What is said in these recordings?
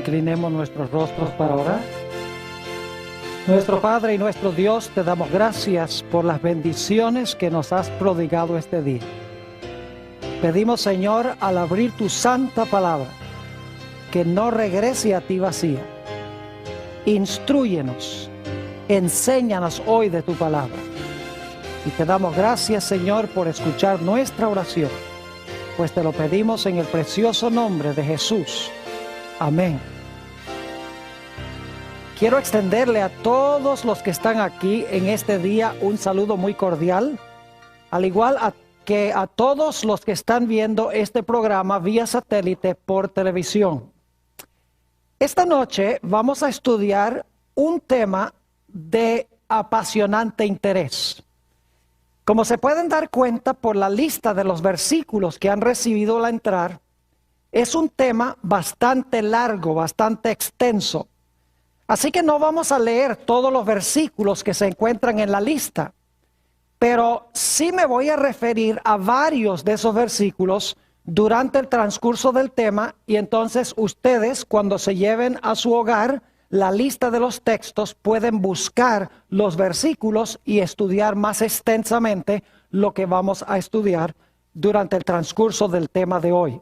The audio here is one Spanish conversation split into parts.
Inclinemos nuestros rostros para orar. Nuestro Padre y nuestro Dios, te damos gracias por las bendiciones que nos has prodigado este día. Pedimos, Señor, al abrir tu santa palabra, que no regrese a ti vacía. Instrúyenos, enséñanos hoy de tu palabra. Y te damos gracias, Señor, por escuchar nuestra oración, pues te lo pedimos en el precioso nombre de Jesús. Amén. Quiero extenderle a todos los que están aquí en este día un saludo muy cordial, al igual que a todos los que están viendo este programa vía satélite por televisión. Esta noche vamos a estudiar un tema de apasionante interés. Como se pueden dar cuenta por la lista de los versículos que han recibido al entrar, es un tema bastante largo, bastante extenso. Así que no vamos a leer todos los versículos que se encuentran en la lista, pero sí me voy a referir a varios de esos versículos durante el transcurso del tema, y entonces ustedes, cuando se lleven a su hogar la lista de los textos, pueden buscar los versículos y estudiar más extensamente lo que vamos a estudiar durante el transcurso del tema de hoy.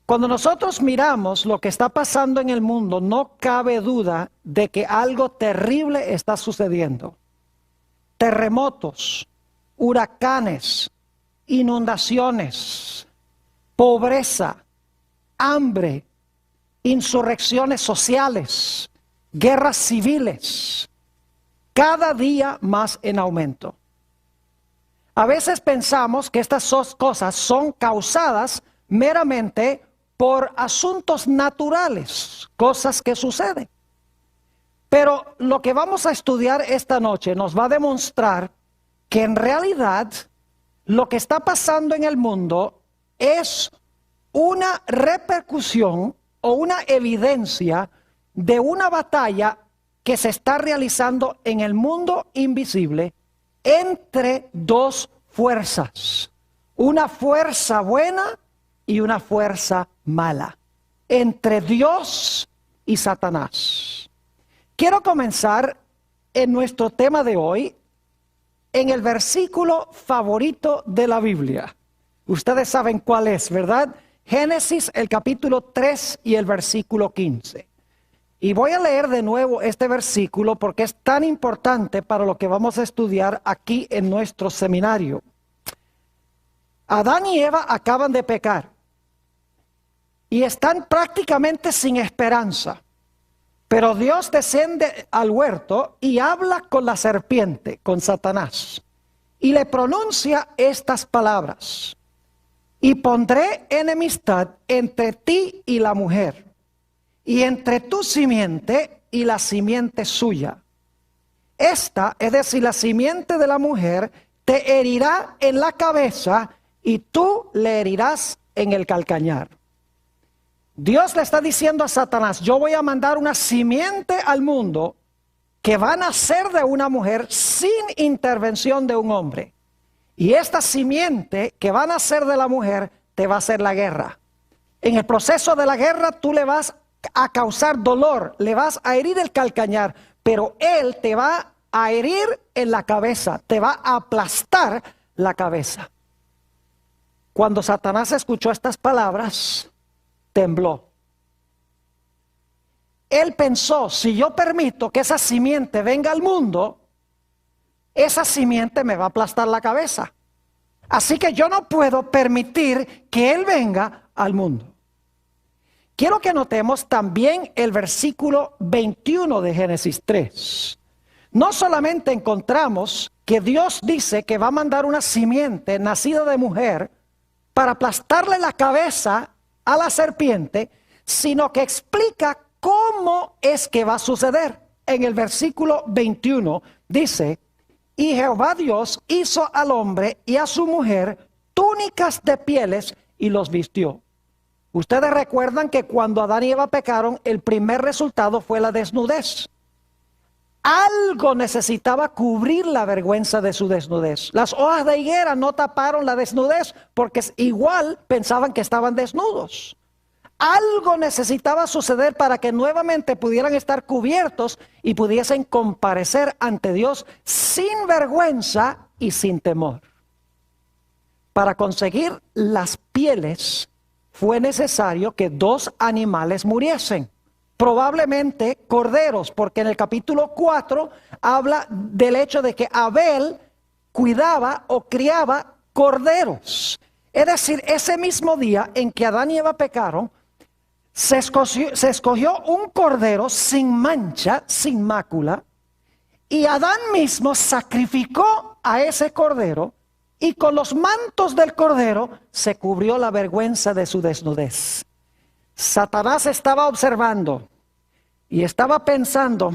Cuando nosotros miramos lo que está pasando en el mundo, no cabe duda de que algo terrible está sucediendo. Terremotos, huracanes, inundaciones, pobreza, hambre, insurrecciones sociales, guerras civiles, cada día más en aumento. A veces pensamos que estas dos cosas son causadas meramente por asuntos naturales, cosas que suceden. Pero lo que vamos a estudiar esta noche nos va a demostrar que en realidad lo que está pasando en el mundo es una repercusión o una evidencia de una batalla que se está realizando en el mundo invisible entre dos fuerzas. Una fuerza buena y una fuerza mala, entre Dios y Satanás. Quiero comenzar en nuestro tema de hoy en el versículo favorito de la Biblia. Ustedes saben cuál es, ¿verdad? Génesis, el capítulo 3 y el versículo 15. Y voy a leer de nuevo este versículo porque es tan importante para lo que vamos a estudiar aquí en nuestro seminario. Adán y Eva acaban de pecar y están prácticamente sin esperanza. Pero Dios desciende al huerto y habla con la serpiente, con Satanás, y le pronuncia estas palabras: y pondré enemistad entre ti y la mujer, y entre tu simiente y la simiente suya. Esta, es decir, la simiente de la mujer, te herirá en la cabeza y tú le herirás en el calcañar. Dios le está diciendo a Satanás: yo voy a mandar una simiente al mundo que va a nacer de una mujer sin intervención de un hombre. Y esta simiente que va a nacer de la mujer te va a hacer la guerra. En el proceso de la guerra tú le vas a causar dolor, le vas a herir el calcañar, pero él te va a herir en la cabeza, te va a aplastar la cabeza. Cuando Satanás escuchó estas palabras, tembló. Él pensó: si yo permito que esa simiente venga al mundo, esa simiente me va a aplastar la cabeza. Así que yo no puedo permitir que él venga al mundo. Quiero que notemos también el versículo 21 de Génesis 3. No solamente encontramos que Dios dice que va a mandar una simiente nacida de mujer para aplastarle la cabeza a la serpiente, sino que explica cómo es que va a suceder. En el versículo 21 dice: y Jehová Dios hizo al hombre y a su mujer túnicas de pieles y los vistió. Ustedes recuerdan que cuando Adán y Eva pecaron, el primer resultado fue la desnudez. Algo necesitaba cubrir la vergüenza de su desnudez. Las hojas de higuera no taparon la desnudez porque igual pensaban que estaban desnudos. algo necesitaba suceder para que nuevamente pudieran estar cubiertos y pudiesen comparecer ante Dios sin vergüenza y sin temor. Para conseguir las pieles fue necesario que 2 animales muriesen. Probablemente corderos, porque en el capítulo 4 habla del hecho de que Abel cuidaba o criaba corderos. Es decir, ese mismo día en que Adán y Eva pecaron, se escogió un cordero sin mancha, sin mácula, y Adán mismo sacrificó a ese cordero, y con los mantos del cordero se cubrió la vergüenza de su desnudez. Satanás estaba observando y estaba pensando,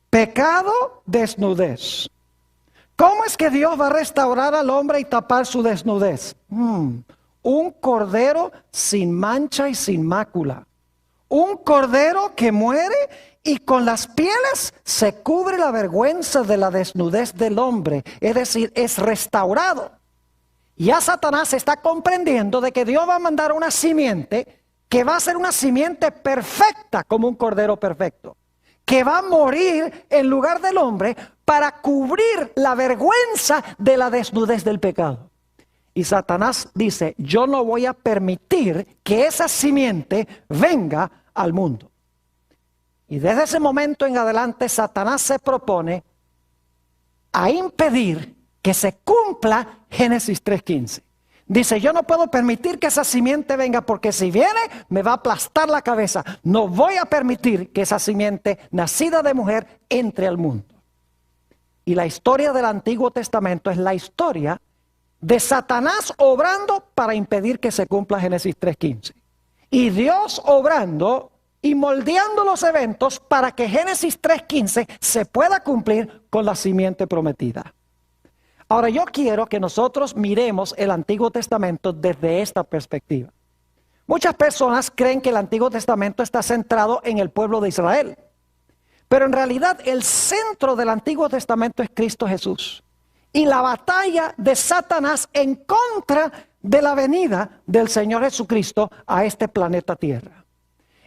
pecado, desnudez. ¿Cómo es que Dios va a restaurar al hombre y tapar su desnudez? Un cordero sin mancha y sin mácula. Un cordero que muere y con las pieles se cubre la vergüenza de la desnudez del hombre. Es decir, es restaurado. Ya Satanás está comprendiendo de que Dios va a mandar una simiente que va a ser una simiente perfecta como un cordero perfecto, que va a morir en lugar del hombre para cubrir la vergüenza de la desnudez del pecado. Y Satanás dice, yo no voy a permitir que esa simiente venga al mundo. Y desde ese momento en adelante Satanás se propone a impedir que se cumpla Génesis 3:15. Dice, yo no puedo permitir que esa simiente venga porque si viene me va a aplastar la cabeza. No voy a permitir que esa simiente nacida de mujer entre al mundo. Y la historia del Antiguo Testamento es la historia de Satanás obrando para impedir que se cumpla Génesis 3:15. Y Dios obrando y moldeando los eventos para que Génesis 3:15 se pueda cumplir con la simiente prometida. Ahora yo quiero que nosotros miremos el Antiguo Testamento desde esta perspectiva. Muchas personas creen que el Antiguo Testamento está centrado en el pueblo de Israel. Pero en realidad el centro del Antiguo Testamento es Cristo Jesús. Y la batalla de Satanás en contra de la venida del Señor Jesucristo a este planeta Tierra.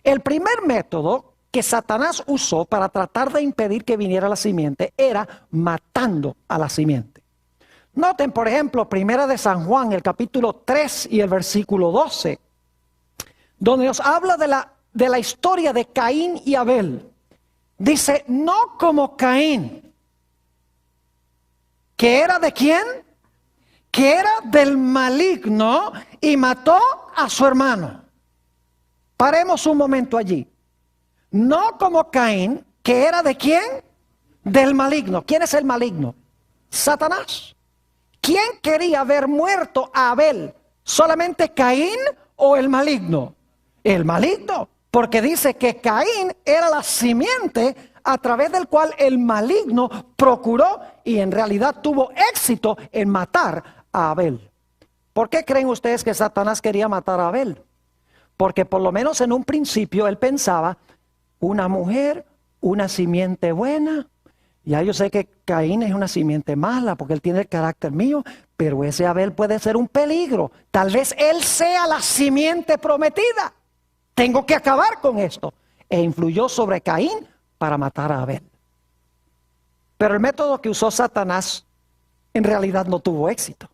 El primer método que Satanás usó para tratar de impedir que viniera la simiente era matando a la simiente. Noten, por ejemplo, Primera de San Juan, el capítulo 3 y el versículo 12, donde nos habla de la historia de Caín y Abel. Dice, no como Caín, que era de quién, que era del maligno y mató a su hermano. Paremos un momento allí. No como Caín, que era de quién, del maligno. ¿Quién es el maligno? Satanás. ¿Quién quería ver muerto a Abel? ¿Solamente Caín o el maligno? El maligno, porque dice que Caín era la simiente a través del cual el maligno procuró y en realidad tuvo éxito en matar a Abel. ¿Por qué creen ustedes que Satanás quería matar a Abel? Porque por lo menos en un principio él pensaba, una mujer, una simiente buena. Ya yo sé que Caín es una simiente mala porque él tiene el carácter mío, pero ese Abel puede ser un peligro. Tal vez él sea la simiente prometida. Tengo que acabar con esto. E influyó sobre Caín para matar a Abel. Pero el método que usó Satanás en realidad no tuvo éxito.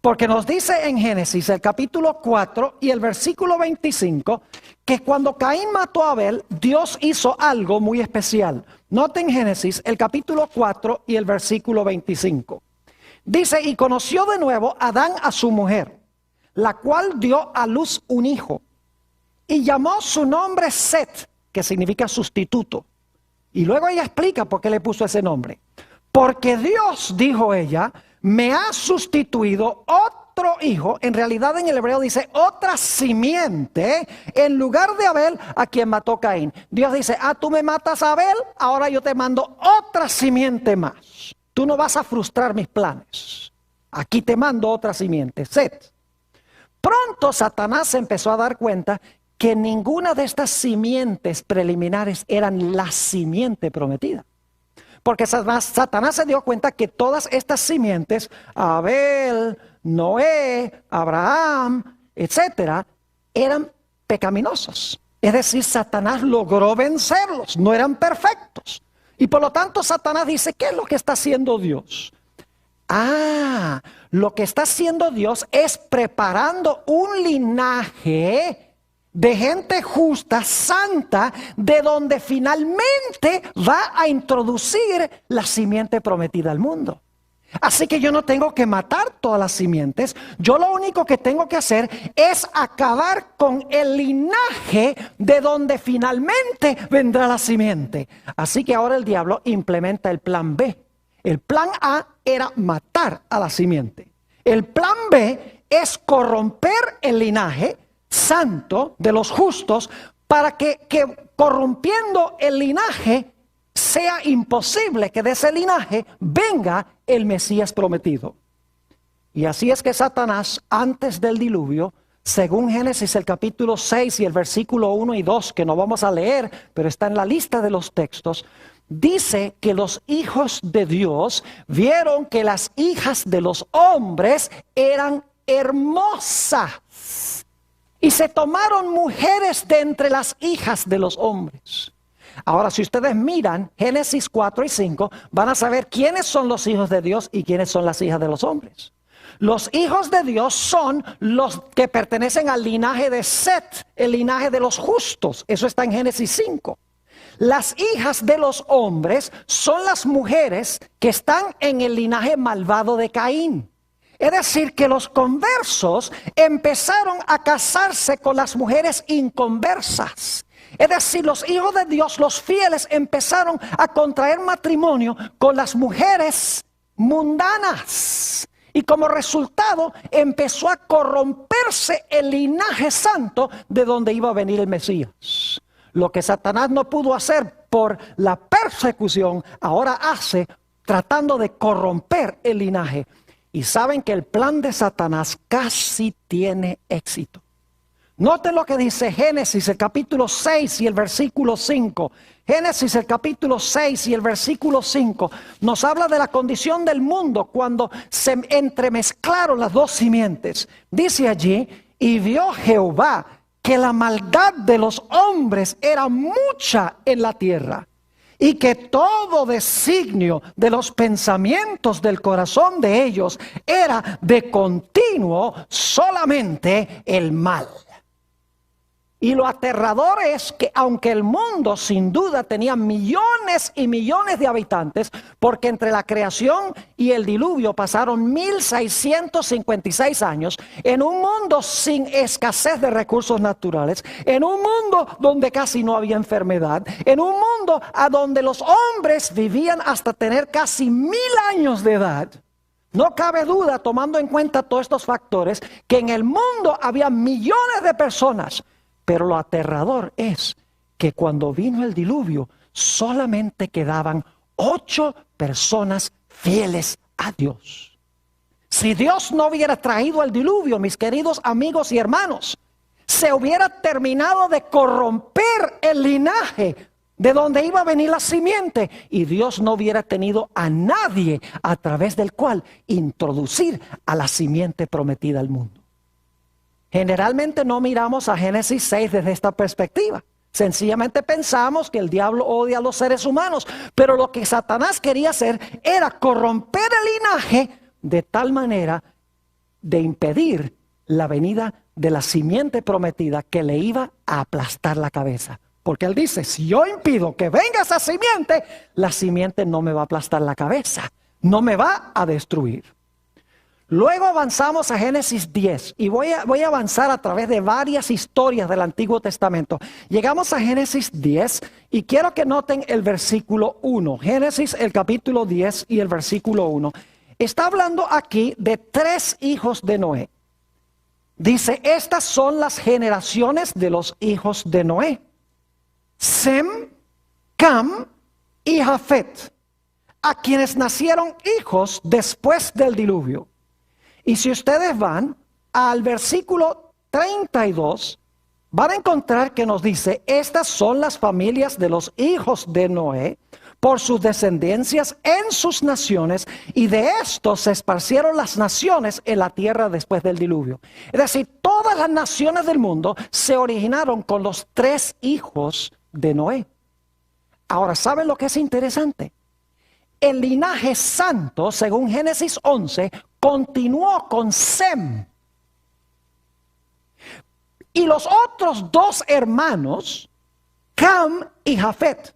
Porque nos dice en Génesis el capítulo 4 y el versículo 25 que cuando Caín mató a Abel, Dios hizo algo muy especial. Noten Génesis el capítulo 4 y el versículo 25. Dice, y conoció de nuevo Adán a su mujer, la cual dio a luz un hijo, y llamó su nombre Set, que significa sustituto. Y luego ella explica por qué le puso ese nombre. Porque Dios, dijo ella, me ha sustituido otro hijo. En realidad en el hebreo dice otra simiente en lugar de Abel a quien mató Caín. Dios dice, tú me matas a Abel, ahora yo te mando otra simiente más. Tú no vas a frustrar mis planes. Aquí te mando otra simiente, Set. Pronto Satanás se empezó a dar cuenta que ninguna de estas simientes preliminares eran la simiente prometida. Porque Satanás se dio cuenta que todas estas simientes, Abel, Noé, Abraham, etcétera, eran pecaminosos. Es decir, Satanás logró vencerlos, no eran perfectos. Y por lo tanto Satanás dice, ¿qué es lo que está haciendo Dios? Lo que está haciendo Dios es preparando un linaje de gente justa, santa, de donde finalmente va a introducir la simiente prometida al mundo. Así que yo no tengo que matar todas las simientes. Yo lo único que tengo que hacer es acabar con el linaje de donde finalmente vendrá la simiente. Así que ahora el diablo implementa el plan B. El plan A era matar a la simiente. El plan B es corromper el linaje santo de los justos para que corrompiendo el linaje sea imposible que de ese linaje venga el Mesías prometido. Y así es que Satanás, antes del diluvio, según Génesis el capítulo 6 y el versículo 1 y 2, que no vamos a leer, pero está en la lista de los textos, dice que los hijos de Dios vieron que las hijas de los hombres eran hermosas y se tomaron mujeres de entre las hijas de los hombres. Ahora, si ustedes miran Génesis 4 y 5, van a saber quiénes son los hijos de Dios y quiénes son las hijas de los hombres. Los hijos de Dios son los que pertenecen al linaje de Set, el linaje de los justos. Eso está en Génesis 5. Las hijas de los hombres son las mujeres que están en el linaje malvado de Caín. Es decir, que los conversos empezaron a casarse con las mujeres inconversas. Es decir, los hijos de Dios, los fieles, empezaron a contraer matrimonio con las mujeres mundanas. Y como resultado empezó a corromperse el linaje santo de donde iba a venir el Mesías. Lo que Satanás no pudo hacer por la persecución, ahora hace tratando de corromper el linaje. Y saben que el plan de Satanás casi tiene éxito. Noten lo que dice Génesis, el capítulo 6 y el versículo 5. Génesis, el capítulo 6 y el versículo 5, nos habla de la condición del mundo cuando se entremezclaron las dos simientes. Dice allí, y vio Jehová que la maldad de los hombres era mucha en la tierra, y que todo designio de los pensamientos del corazón de ellos era de continuo solamente el mal. Y lo aterrador es que aunque el mundo sin duda tenía millones y millones de habitantes, porque entre la creación y el diluvio pasaron 1656 años, en un mundo sin escasez de recursos naturales, en un mundo donde casi no había enfermedad, en un mundo a donde los hombres vivían hasta tener casi 1000 años de edad. No cabe duda, tomando en cuenta todos estos factores, que en el mundo había millones de personas. Pero lo aterrador es que cuando vino el diluvio, solamente quedaban 8 personas fieles a Dios. Si Dios no hubiera traído el diluvio, mis queridos amigos y hermanos, se hubiera terminado de corromper el linaje de donde iba a venir la simiente, y Dios no hubiera tenido a nadie a través del cual introducir a la simiente prometida al mundo. Generalmente no miramos a Génesis 6 desde esta perspectiva. Sencillamente pensamos que el diablo odia a los seres humanos. Pero lo que Satanás quería hacer era corromper el linaje de tal manera de impedir la venida de la simiente prometida que le iba a aplastar la cabeza. Porque él dice, si yo impido que venga esa simiente, la simiente no me va a aplastar la cabeza, no me va a destruir. Luego avanzamos a Génesis 10 y voy a avanzar a través de varias historias del Antiguo Testamento. Llegamos a Génesis 10 y quiero que noten el versículo 1. Génesis, el capítulo 10 y el versículo 1. Está hablando aquí de 3 hijos de Noé. Dice, estas son las generaciones de los hijos de Noé: Sem, Cam y Jafet, a quienes nacieron hijos después del diluvio. Y si ustedes van al versículo 32, van a encontrar que nos dice, estas son las familias de los hijos de Noé, por sus descendencias en sus naciones, y de estos se esparcieron las naciones en la tierra después del diluvio. Es decir, todas las naciones del mundo se originaron con los 3 hijos de Noé. Ahora, ¿saben lo que es interesante? El linaje santo, según Génesis 11, continuó con Sem. Y los otros 2 hermanos, Cam y Jafet.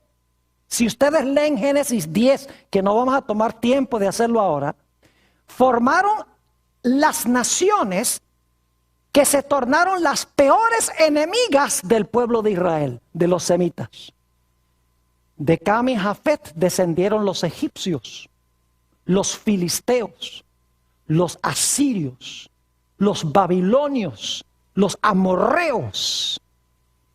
Si ustedes leen Génesis 10, que no vamos a tomar tiempo de hacerlo ahora, formaron las naciones que se tornaron las peores enemigas del pueblo de Israel, de los semitas. De Cam y Jafet descendieron los egipcios, los filisteos, los asirios, los babilonios, los amorreos.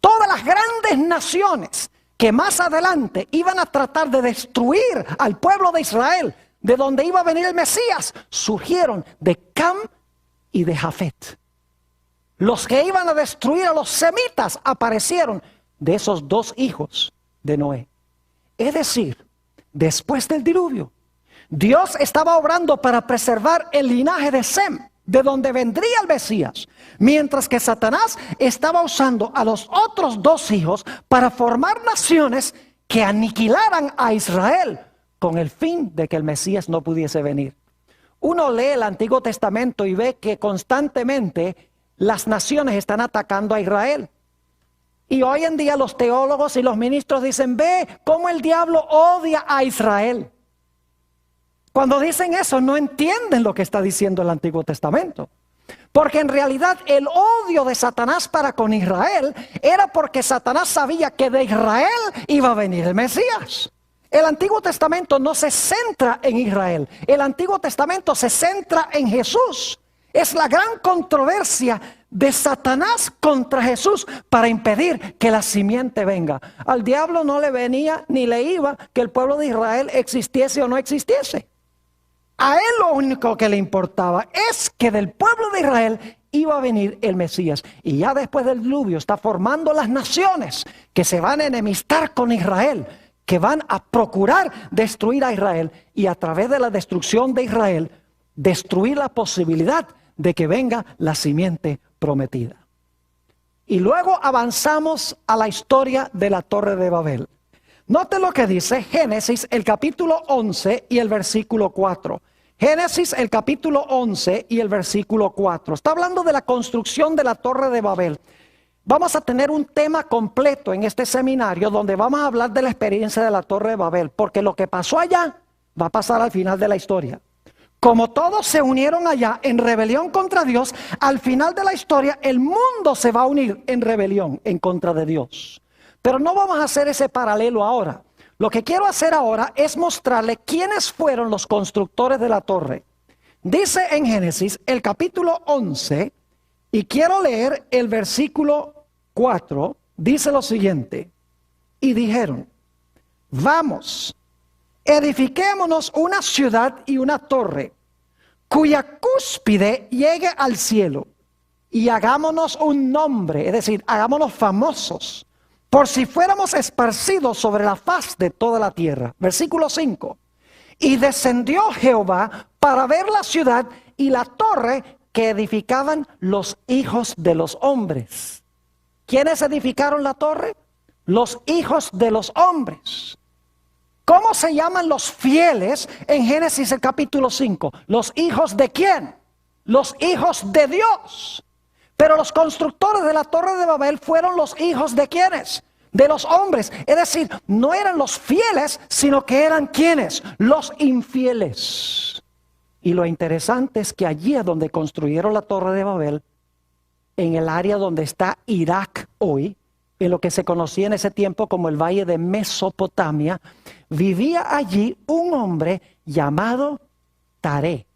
Todas las grandes naciones que más adelante iban a tratar de destruir al pueblo de Israel, de donde iba a venir el Mesías, surgieron de Cam y de Jafet. Los que iban a destruir a los semitas aparecieron de esos 2 hijos de Noé. Es decir, después del diluvio, Dios estaba obrando para preservar el linaje de Sem, de donde vendría el Mesías, mientras que Satanás estaba usando a los otros 2 hijos para formar naciones que aniquilaran a Israel con el fin de que el Mesías no pudiese venir. Uno lee el Antiguo Testamento y ve que constantemente las naciones están atacando a Israel. Y hoy en día los teólogos y los ministros dicen, ve cómo el diablo odia a Israel. Cuando dicen eso, no entienden lo que está diciendo el Antiguo Testamento. Porque en realidad el odio de Satanás para con Israel era porque Satanás sabía que de Israel iba a venir el Mesías. El Antiguo Testamento no se centra en Israel. El Antiguo Testamento se centra en Jesús. Es la gran controversia de Satanás contra Jesús para impedir que la simiente venga. Al diablo no le venía ni le iba que el pueblo de Israel existiese o no existiese. A él lo único que le importaba es que del pueblo de Israel iba a venir el Mesías. Y ya después del diluvio está formando las naciones que se van a enemistar con Israel, que van a procurar destruir a Israel y a través de la destrucción de Israel, destruir la posibilidad de que venga la simiente prometida. Y luego avanzamos a la historia de la Torre de Babel. Note lo que dice Génesis, el capítulo 11 y el versículo 4. Génesis, el capítulo 11 y el versículo 4. Está hablando de la construcción de la Torre de Babel. Vamos a tener un tema completo en este seminario donde vamos a hablar de la experiencia de la Torre de Babel, porque lo que pasó allá va a pasar al final de la historia. Como todos se unieron allá en rebelión contra Dios, al final de la historia el mundo se va a unir en rebelión en contra de Dios. Pero no vamos a hacer ese paralelo ahora. Lo que quiero hacer ahora es mostrarle quiénes fueron los constructores de la torre. Dice en Génesis el capítulo 11 y quiero leer el versículo 4. Dice lo siguiente: y dijeron, vamos, edifiquémonos una ciudad y una torre, cuya cúspide llegue al cielo, y hagámonos un nombre, es decir, hagámonos famosos, por si fuéramos esparcidos sobre la faz de toda la tierra. Versículo 5. Y descendió Jehová para ver la ciudad y la torre que edificaban los hijos de los hombres. ¿Quiénes edificaron la torre? Los hijos de los hombres. ¿Cómo se llaman los fieles en Génesis el capítulo 5? ¿Los hijos de quién? Los hijos de Dios. Pero los constructores de la Torre de Babel fueron los hijos de ¿quiénes? De los hombres. Es decir, no eran los fieles, sino que eran ¿quiénes? Los infieles. Y lo interesante es que allí es donde construyeron la Torre de Babel, en el área donde está Irak hoy, en lo que se conocía en ese tiempo como el Valle de Mesopotamia, vivía allí un hombre llamado Taré,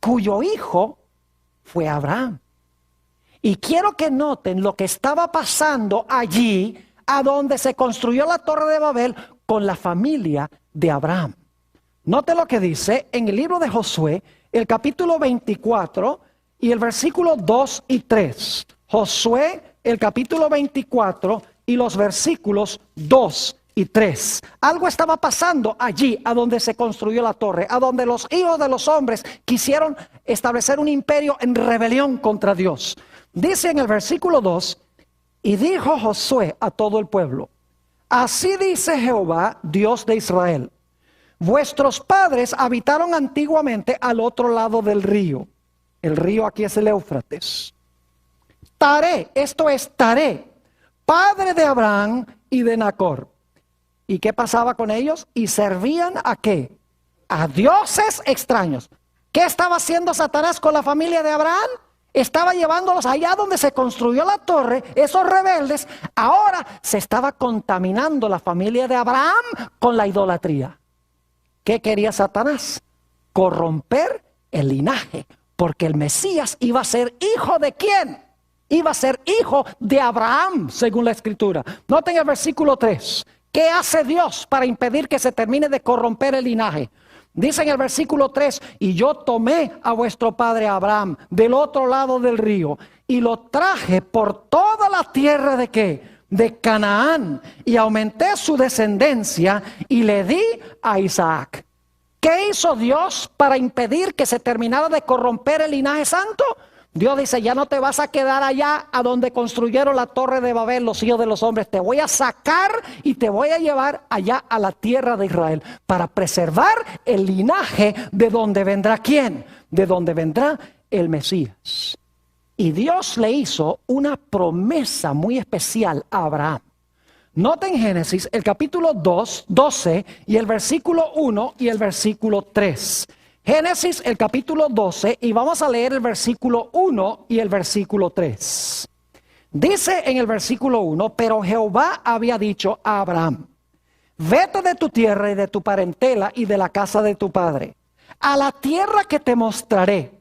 cuyo hijo fue Abraham. Y quiero que noten lo que estaba pasando allí, a donde se construyó la Torre de Babel, con la familia de Abraham. Note lo que dice en el libro de Josué, el capítulo 24 y el versículo 2 y 3. Josué, el capítulo 24 y los versículos 2 y 3. Algo estaba pasando allí, a donde se construyó la torre, a donde los hijos de los hombres quisieron establecer un imperio en rebelión contra Dios. Dice en el versículo 2, y dijo Josué a todo el pueblo, así dice Jehová, Dios de Israel, vuestros padres habitaron antiguamente al otro lado del río. El río aquí es el Éufrates. Taré, esto es Taré, padre de Abraham y de Nacor. ¿Y qué pasaba con ellos? Y servían ¿a qué? A dioses extraños. ¿Qué estaba haciendo Satanás con la familia de Abraham? Estaba llevándolos allá donde se construyó la torre, esos rebeldes. Ahora se estaba contaminando la familia de Abraham con la idolatría. ¿Qué quería Satanás? Corromper el linaje, porque el Mesías iba a ser hijo de ¿quién? Iba a ser hijo de Abraham, según la Escritura. Noten el versículo 3. ¿Qué hace Dios para impedir que se termine de corromper el linaje? Dice en el versículo 3, y yo tomé a vuestro padre Abraham del otro lado del río y lo traje por toda la tierra de ¿qué? De Canaán, y aumenté su descendencia y le di a Isaac. ¿Qué hizo Dios para impedir que se terminara de corromper el linaje santo? Dios dice, ya no te vas a quedar allá a donde construyeron la torre de Babel los hijos de los hombres. Te voy a sacar y te voy a llevar allá a la tierra de Israel para preservar el linaje de donde vendrá ¿quién? De donde vendrá el Mesías. Y Dios le hizo una promesa muy especial a Abraham. Noten Génesis el capítulo 12 y el versículo 1 y el versículo 3. Génesis el capítulo 12 y vamos a leer el versículo 1 y el versículo 3. Dice en el versículo 1, pero Jehová había dicho a Abraham, vete de tu tierra y de tu parentela y de la casa de tu padre, a la tierra que te mostraré,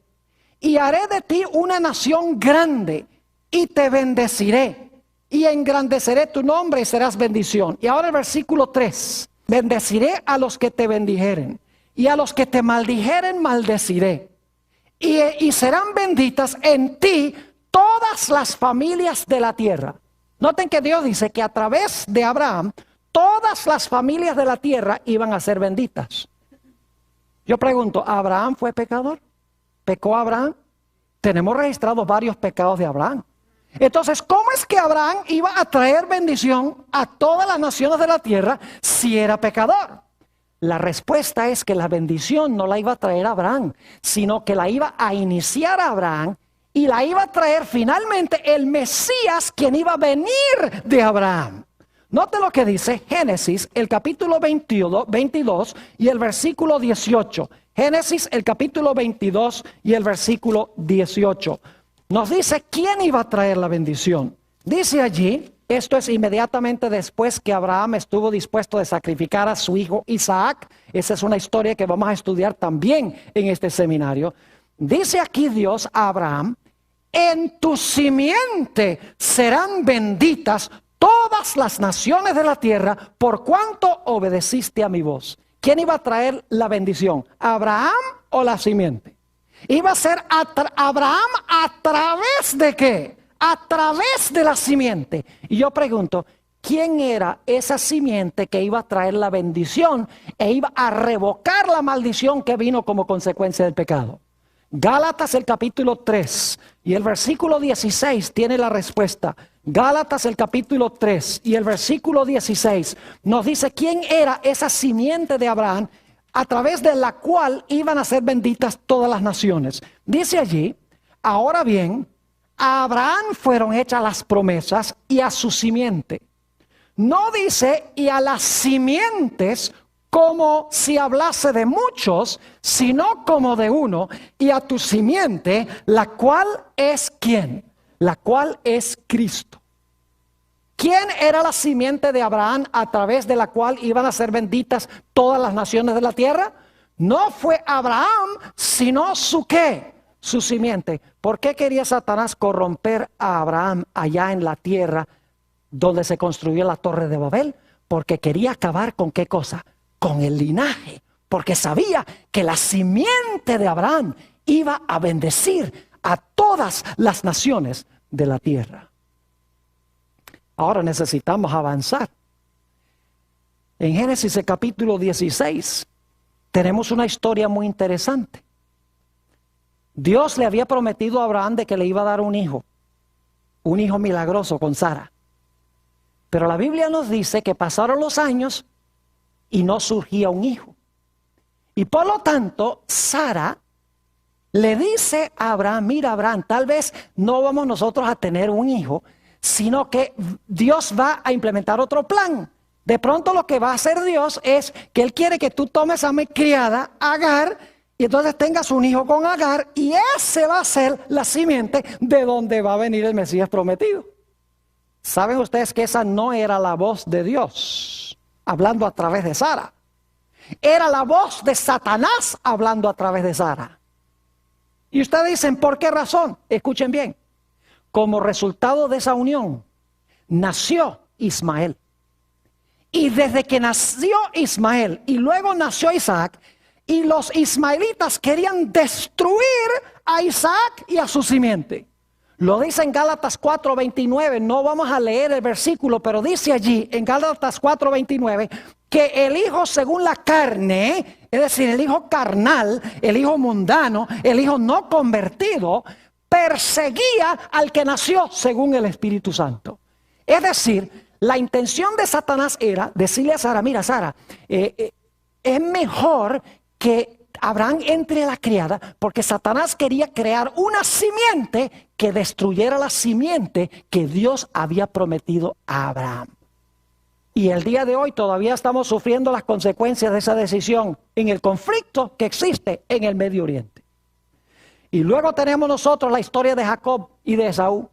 y haré de ti una nación grande, y te bendeciré, y engrandeceré tu nombre y serás bendición. Y ahora el versículo 3, bendeciré a los que te bendijeren, y a los que te maldijeren maldeciré. Y serán benditas en ti todas las familias de la tierra. Noten que Dios dice que a través de Abraham, todas las familias de la tierra iban a ser benditas. Yo pregunto, ¿Abraham fue pecador? ¿Pecó Abraham? Tenemos registrados varios pecados de Abraham. Entonces, ¿cómo es que Abraham iba a traer bendición a todas las naciones de la tierra si era pecador? La respuesta es que la bendición no la iba a traer Abraham, sino que la iba a iniciar Abraham y la iba a traer finalmente el Mesías, quien iba a venir de Abraham. Note lo que dice Génesis, el capítulo 22 y el versículo 18. Génesis, el capítulo 22 y el versículo 18. Nos dice quién iba a traer la bendición. Dice allí, esto es inmediatamente después que Abraham estuvo dispuesto a sacrificar a su hijo Isaac. Esa es una historia que vamos a estudiar también en este seminario. Dice aquí Dios a Abraham, en tu simiente serán benditas todas las naciones de la tierra por cuanto obedeciste a mi voz. ¿Quién iba a traer la bendición? ¿Abraham o la simiente? Iba a ser Abraham a través de ¿qué? A través de la simiente. Y yo pregunto, ¿quién era esa simiente que iba a traer la bendición e iba a revocar la maldición que vino como consecuencia del pecado? Gálatas el capítulo 3 y el versículo 16 tiene la respuesta. Gálatas el capítulo 3 y el versículo 16 nos dice quién era esa simiente de Abraham a través de la cual iban a ser benditas todas las naciones. Dice allí, ahora bien, a Abraham fueron hechas las promesas y a su simiente. No dice y a las simientes como si hablase de muchos, sino como de uno, y a tu simiente, la cual es ¿quién? La cual es Cristo. ¿Quién era la simiente de Abraham a través de la cual iban a ser benditas todas las naciones de la tierra? No fue Abraham, sino su ¿qué? Su simiente. ¿Por qué quería Satanás corromper a Abraham allá en la tierra donde se construyó la torre de Babel? Porque quería acabar con ¿qué cosa? Con el linaje. Porque sabía que la simiente de Abraham iba a bendecir a todas las naciones de la tierra. Ahora necesitamos avanzar. En Génesis el capítulo 16 tenemos una historia muy interesante. Dios le había prometido a Abraham de que le iba a dar un hijo milagroso con Sara. Pero la Biblia nos dice que pasaron los años y no surgía un hijo. Y por lo tanto, Sara le dice a Abraham, mira Abraham, tal vez no vamos nosotros a tener un hijo, sino que Dios va a implementar otro plan. De pronto lo que va a hacer Dios es que Él quiere que tú tomes a mi criada, Agar, y entonces tengas un hijo con Agar, y ese va a ser la simiente de donde va a venir el Mesías prometido. ¿Saben ustedes que esa no era la voz de Dios hablando a través de Sara? Era la voz de Satanás hablando a través de Sara. Y ustedes dicen, ¿por qué razón? Escuchen bien. Como resultado de esa unión, nació Ismael. Y desde que nació Ismael y luego nació Isaac, y los ismaelitas querían destruir a Isaac y a su simiente. Lo dice en Gálatas 4:29, no vamos a leer el versículo, pero dice allí en Gálatas 4:29 que el hijo según la carne, es decir, el hijo carnal, el hijo mundano, el hijo no convertido, perseguía al que nació según el Espíritu Santo. Es decir, la intención de Satanás era decirle a Sara, mira Sara, es mejor que Abraham entre a la criada, porque Satanás quería crear una simiente que destruyera la simiente que Dios había prometido a Abraham. Y el día de hoy todavía estamos sufriendo las consecuencias de esa decisión en el conflicto que existe en el Medio Oriente. Y luego tenemos nosotros la historia de Jacob y de Esaú.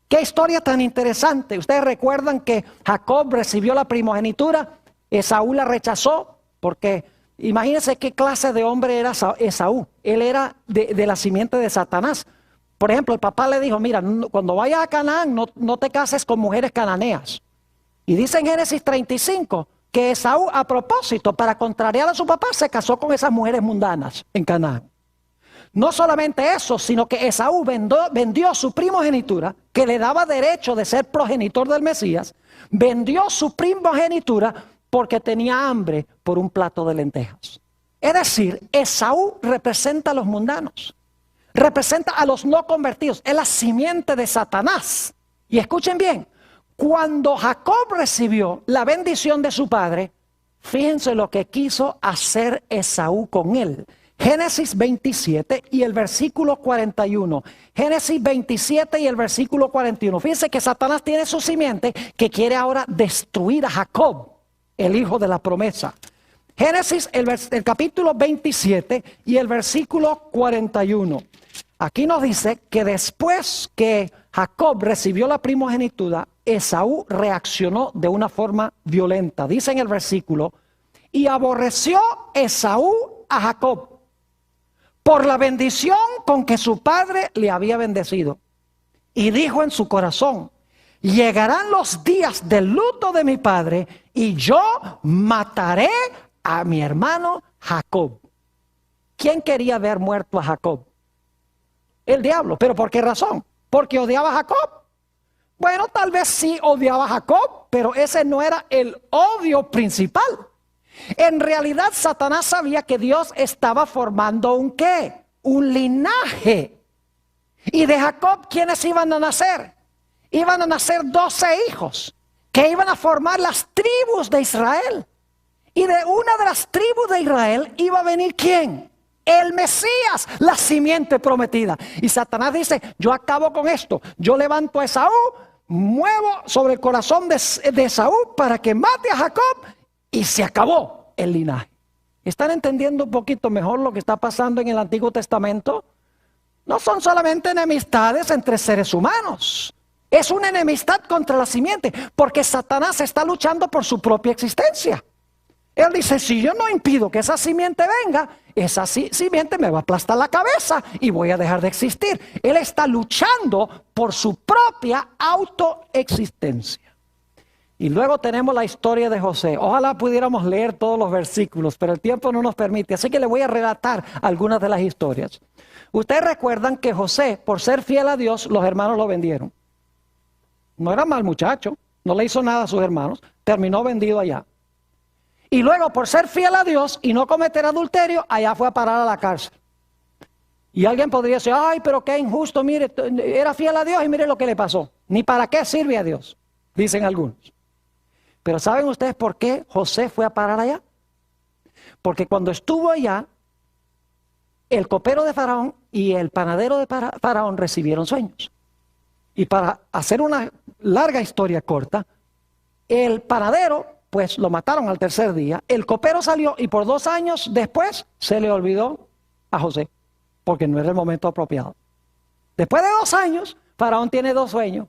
¡Qué historia tan interesante! Ustedes recuerdan que Jacob recibió la primogenitura, Esaú la rechazó, porque imagínense qué clase de hombre era Esaú. Él era de la simiente de Satanás. Por ejemplo, el papá le dijo, mira, cuando vayas a Canaán no te cases con mujeres cananeas. Y dice en Génesis 35 que Esaú, a propósito, para contrariar a su papá, se casó con esas mujeres mundanas en Canaán. No solamente eso, sino que Esaú vendió su primogenitura, que le daba derecho de ser progenitor del Mesías, vendió su primogenitura porque tenía hambre por un plato de lentejas. Es decir, Esaú representa a los mundanos, representa a los no convertidos, es la simiente de Satanás. Y escuchen bien, cuando Jacob recibió la bendición de su padre, fíjense lo que quiso hacer Esaú con él. Génesis 27 y el versículo 41. Génesis 27 y el versículo 41. Fíjense que Satanás tiene su simiente que quiere ahora destruir a Jacob, el hijo de la promesa. Génesis, el capítulo 27 y el versículo 41. Aquí nos dice que después que Jacob recibió la primogenitura, Esaú reaccionó de una forma violenta. Dice en el versículo, y aborreció Esaú a Jacob por la bendición con que su padre le había bendecido. Y dijo en su corazón, llegarán los días del luto de mi padre y yo mataré a mi hermano Jacob. ¿Quién quería ver muerto a Jacob? El diablo. ¿Pero por qué razón? ¿Porque odiaba a Jacob? Bueno, tal vez sí odiaba a Jacob, pero ese no era el odio principal. En realidad Satanás sabía que Dios estaba formando un ¿qué? Un linaje. Y de Jacob, ¿quiénes iban a nacer? Iban a nacer 12 hijos que iban a formar las tribus de Israel. Y de una de las tribus de Israel iba a venir ¿quién? El Mesías, la simiente prometida. Y Satanás dice, yo acabo con esto. Yo levanto a Esaú, muevo sobre el corazón de Esaú para que mate a Jacob. Y se acabó el linaje. ¿Están entendiendo un poquito mejor lo que está pasando en el Antiguo Testamento? No son solamente enemistades entre seres humanos. Es una enemistad contra la simiente, porque Satanás está luchando por su propia existencia. Él dice, si yo no impido que esa simiente venga, esa simiente me va a aplastar la cabeza y voy a dejar de existir. Él está luchando por su propia autoexistencia. Y luego tenemos la historia de José. Ojalá pudiéramos leer todos los versículos, pero el tiempo no nos permite. Así que le voy a relatar algunas de las historias. Ustedes recuerdan que José, por ser fiel a Dios, los hermanos lo vendieron. No era mal muchacho, no le hizo nada a sus hermanos, terminó vendido allá. Y luego, por ser fiel a Dios y no cometer adulterio, allá fue a parar a la cárcel. Y alguien podría decir, ay, pero qué injusto, mire, era fiel a Dios y mire lo que le pasó. Ni para qué sirve a Dios, dicen algunos. Pero ¿saben ustedes por qué José fue a parar allá? Porque cuando estuvo allá, el copero de Faraón y el panadero de Faraón recibieron sueños. Y para hacer una larga historia corta, el panadero, pues lo mataron al tercer día, el copero salió y por 2 años después se le olvidó a José, porque no era el momento apropiado. Después de 2 años, Faraón tiene 2 sueños,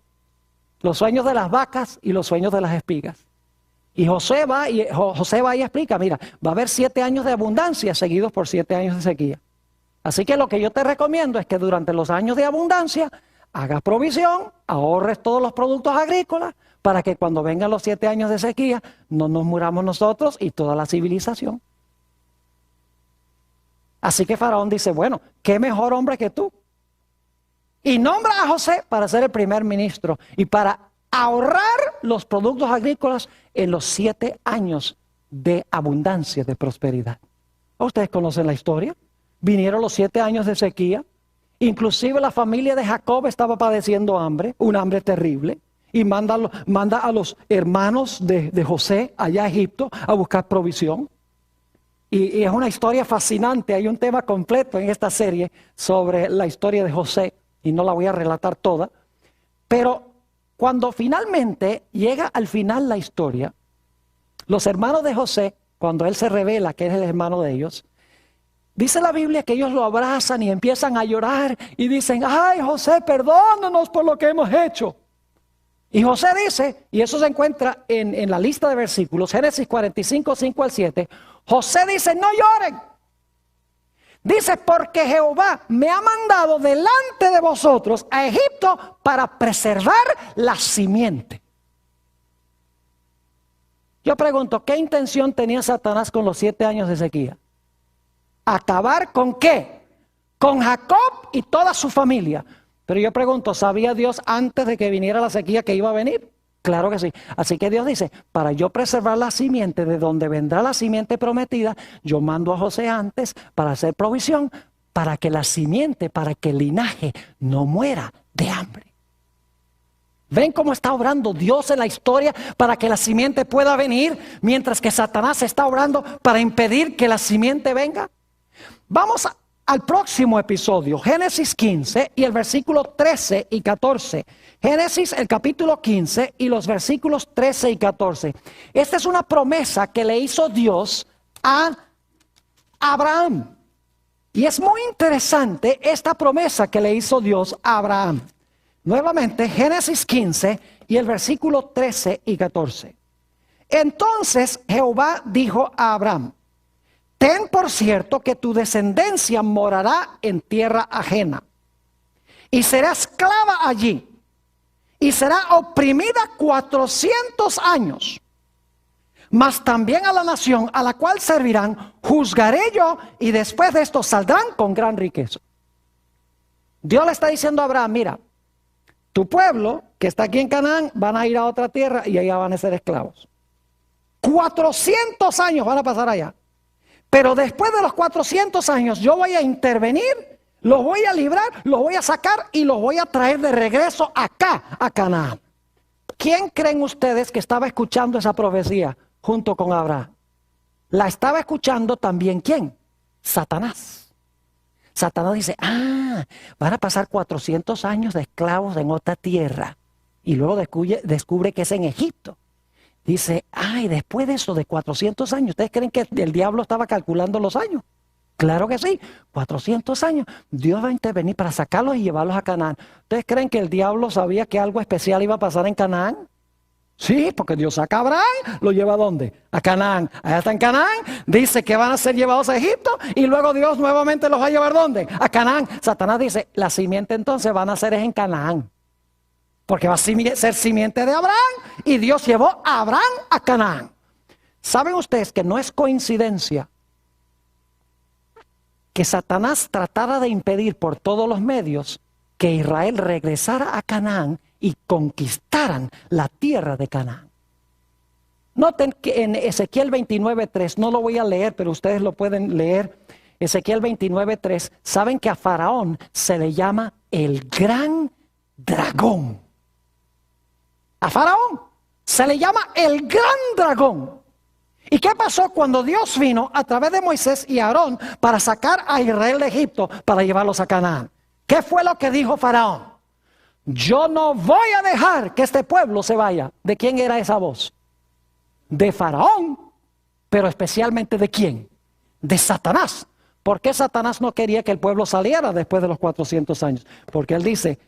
los sueños de las vacas y los sueños de las espigas. Y José va y explica, mira, va a haber 7 años de abundancia seguidos por 7 años de sequía. Así que lo que yo te recomiendo es que durante los años de abundancia hagas provisión, ahorres todos los productos agrícolas para que cuando vengan los 7 años de sequía no nos muramos nosotros y toda la civilización. Así que Faraón dice, bueno, ¿qué mejor hombre que tú? Y nombra a José para ser el primer ministro y para ahorrar los productos agrícolas en los 7 años de abundancia, de prosperidad. ¿Ustedes conocen la historia? Vinieron los 7 años de sequía. Inclusive la familia de Jacob estaba padeciendo hambre, un hambre terrible. Y manda a los hermanos de José allá a Egipto a buscar provisión. Y es una historia fascinante. Hay un tema completo en esta serie sobre la historia de José. Y no la voy a relatar toda. Pero cuando finalmente llega al final la historia, los hermanos de José, cuando él se revela que es el hermano de ellos, dice la Biblia que ellos lo abrazan y empiezan a llorar y dicen, ay José, perdónanos por lo que hemos hecho. Y José dice, y eso se encuentra en la lista de versículos, Génesis 45, 5 al 7, José dice, no lloren. Dice, porque Jehová me ha mandado delante de vosotros a Egipto para preservar la simiente. Yo pregunto, ¿qué intención tenía Satanás con los 7 años de sequía? ¿Acabar con qué? Con Jacob y toda su familia. Pero yo pregunto, ¿sabía Dios antes de que viniera la sequía que iba a venir? Claro que sí. Así que Dios dice, para yo preservar la simiente de donde vendrá la simiente prometida, yo mando a José antes para hacer provisión, para que la simiente, para que el linaje no muera de hambre. ¿Ven cómo está obrando Dios en la historia para que la simiente pueda venir, mientras que Satanás está obrando para impedir que la simiente venga? Vamos al próximo episodio, Génesis 15 y el versículo 13 y 14. Génesis, el capítulo 15 y los versículos 13 y 14. Esta es una promesa que le hizo Dios a Abraham. Y es muy interesante esta promesa que le hizo Dios a Abraham. Nuevamente, Génesis 15 y el versículo 13 y 14. Entonces Jehová dijo a Abraham, ten por cierto que tu descendencia morará en tierra ajena y será esclava allí y será oprimida 400 años. Mas también a la nación a la cual servirán juzgaré yo y después de esto saldrán con gran riqueza. Dios le está diciendo a Abraham, mira, tu pueblo que está aquí en Canaán van a ir a otra tierra y allá van a ser esclavos. 400 años van a pasar allá. Pero después de los 400 años yo voy a intervenir, los voy a librar, los voy a sacar y los voy a traer de regreso acá, a Canaán. ¿Quién creen ustedes que estaba escuchando esa profecía junto con Abraham? La estaba escuchando también ¿quién? Satanás. Satanás dice, van a pasar 400 años de esclavos en otra tierra. Y luego descubre que es en Egipto. Dice, después de eso, de 400 años, ¿ustedes creen que el diablo estaba calculando los años? Claro que sí, 400 años. Dios va a intervenir para sacarlos y llevarlos a Canaán. ¿Ustedes creen que el diablo sabía que algo especial iba a pasar en Canaán? Sí, porque Dios saca a Abraham, lo lleva ¿a dónde? A Canaán. Allá está en Canaán, dice que van a ser llevados a Egipto y luego Dios nuevamente los va a llevar ¿dónde? A Canaán. Satanás dice, la simiente entonces van a ser en Canaán. Porque va a ser simiente de Abraham y Dios llevó a Abraham a Canaán. ¿Saben ustedes que no es coincidencia que Satanás tratara de impedir por todos los medios que Israel regresara a Canaán y conquistaran la tierra de Canaán? Noten que en Ezequiel 29:3, no lo voy a leer, pero ustedes lo pueden leer. Ezequiel 29:3, saben que a Faraón se le llama el gran dragón. A Faraón se le llama el gran dragón. ¿Y qué pasó cuando Dios vino a través de Moisés y Aarón para sacar a Israel de Egipto para llevarlos a Canaán? ¿Qué fue lo que dijo Faraón? Yo no voy a dejar que este pueblo se vaya. ¿De quién era esa voz? De Faraón, pero especialmente ¿de quién? De Satanás. ¿Por qué Satanás no quería que el pueblo saliera después de los 400 años? Porque él dice,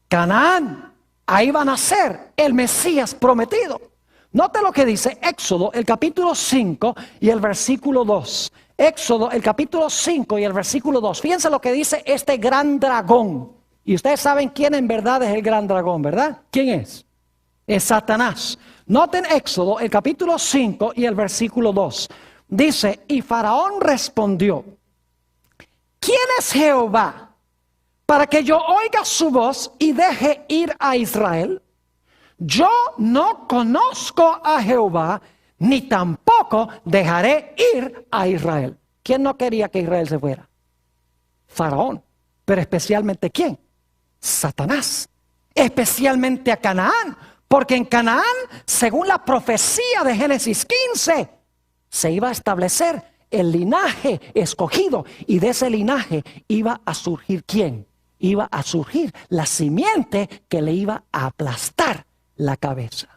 Canaán, ahí va a nacer el Mesías prometido. Note lo que dice Éxodo, el capítulo 5 y el versículo 2. Éxodo, el capítulo 5 y el versículo 2. Fíjense lo que dice este gran dragón. Y ustedes saben quién en verdad es el gran dragón, ¿verdad? ¿Quién es? Es Satanás. Noten Éxodo, el capítulo 5 y el versículo 2. Dice, y Faraón respondió, ¿quién es Jehová para que yo oiga su voz y deje ir a Israel? Yo no conozco a Jehová, ni tampoco dejaré ir a Israel. ¿Quién no quería que Israel se fuera? Faraón. Pero especialmente ¿quién? Satanás. Especialmente a Canaán. Porque en Canaán, según la profecía de Génesis 15, se iba a establecer el linaje escogido. Y de ese linaje iba a surgir ¿quién? Iba a surgir la simiente que le iba a aplastar la cabeza.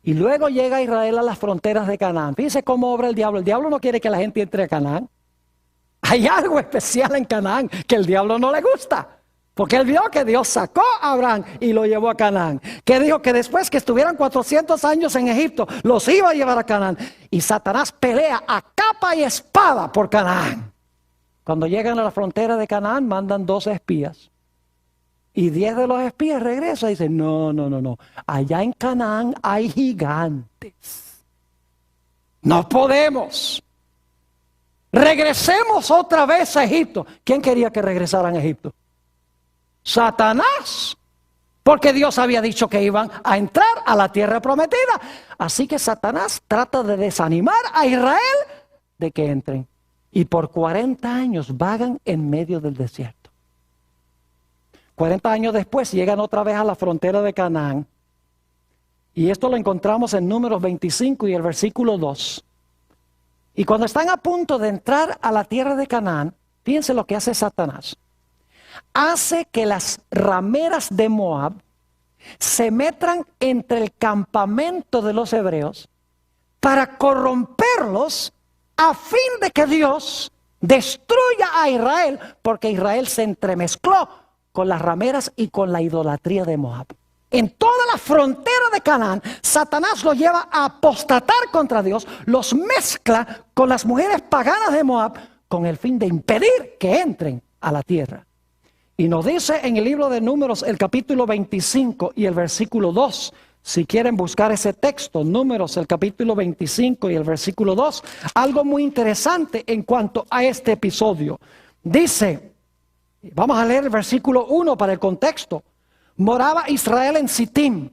Y luego llega Israel a las fronteras de Canaán. Fíjense cómo obra el diablo. El diablo no quiere que la gente entre a Canaán. Hay algo especial en Canaán que el diablo no le gusta. Porque él vio que Dios sacó a Abraham y lo llevó a Canaán. Que dijo que después que estuvieran 400 años en Egipto, los iba a llevar a Canaán. Y Satanás pelea a capa y espada por Canaán. Cuando llegan a la frontera de Canaán, mandan 12 espías. Y 10 de los espías regresan y dicen, no. Allá en Canaán hay gigantes. No podemos. Regresemos otra vez a Egipto. ¿Quién quería que regresaran a Egipto? Satanás. Porque Dios había dicho que iban a entrar a la tierra prometida. Así que Satanás trata de desanimar a Israel de que entren. Y por 40 años vagan en medio del desierto. 40 años después llegan otra vez a la frontera de Canaán. Y esto lo encontramos en Números 25 y el versículo 2. Y cuando están a punto de entrar a la tierra de Canaán, fíjense lo que hace Satanás. Hace que las rameras de Moab se metan entre el campamento de los hebreos para corromperlos a fin de que Dios destruya a Israel, porque Israel se entremezcló con las rameras y con la idolatría de Moab. En toda la frontera de Canaán, Satanás los lleva a apostatar contra Dios, los mezcla con las mujeres paganas de Moab con el fin de impedir que entren a la tierra. Y nos dice en el libro de Números, el capítulo 25 y el versículo 2, si quieren buscar ese texto, Números, el capítulo 25 y el versículo 2, algo muy interesante en cuanto a este episodio. Dice, vamos a leer el versículo 1 para el contexto. Moraba Israel en Sitim,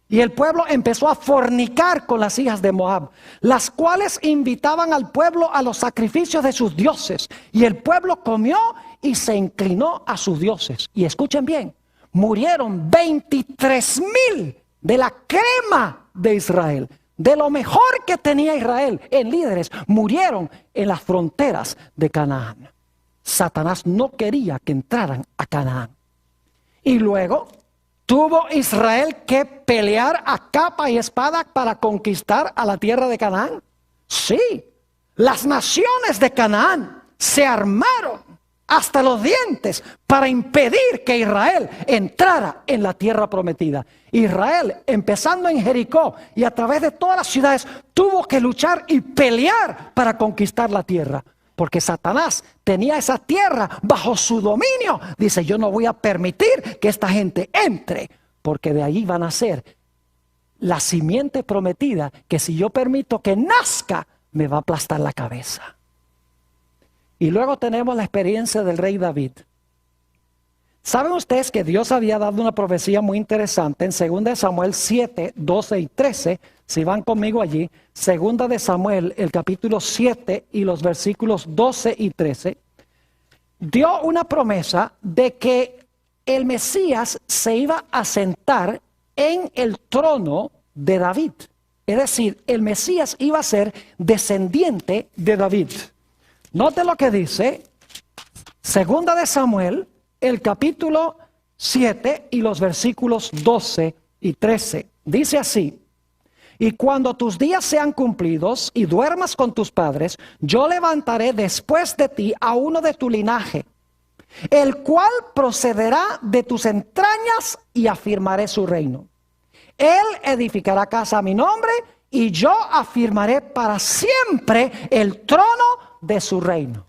y el pueblo empezó a fornicar con las hijas de Moab, las cuales invitaban al pueblo a los sacrificios de sus dioses. Y el pueblo comió y se inclinó a sus dioses. Y escuchen bien, murieron 23,000 de la crema de Israel. De lo mejor que tenía Israel en líderes, murieron en las fronteras de Canaán. Satanás no quería que entraran a Canaán. Y luego tuvo Israel que pelear a capa y espada para conquistar a la tierra de Canaán. Sí, las naciones de Canaán se armaron hasta los dientes para impedir que Israel entrara en la tierra prometida. Israel, empezando en Jericó y a través de todas las ciudades, tuvo que luchar y pelear para conquistar la tierra. Porque Satanás tenía esa tierra bajo su dominio. Dice, yo no voy a permitir que esta gente entre, porque de ahí van a ser la simiente prometida, que si yo permito que nazca, me va a aplastar la cabeza. Y luego tenemos la experiencia del rey David. ¿Saben ustedes que Dios había dado una profecía muy interesante en 2 de Samuel 7, 12 y 13? Si van conmigo allí, 2 de Samuel, el capítulo 7 y los versículos 12 y 13, dio una promesa de que el Mesías se iba a sentar en el trono de David. Es decir, el Mesías iba a ser descendiente de David. Note lo que dice 2 de Samuel, el capítulo 7 y los versículos 12 y 13. Dice así: y cuando tus días sean cumplidos y duermas con tus padres, yo levantaré después de ti a uno de tu linaje, el cual procederá de tus entrañas, y afirmaré su reino. Él edificará casa a mi nombre, y yo afirmaré para siempre el trono de su reino.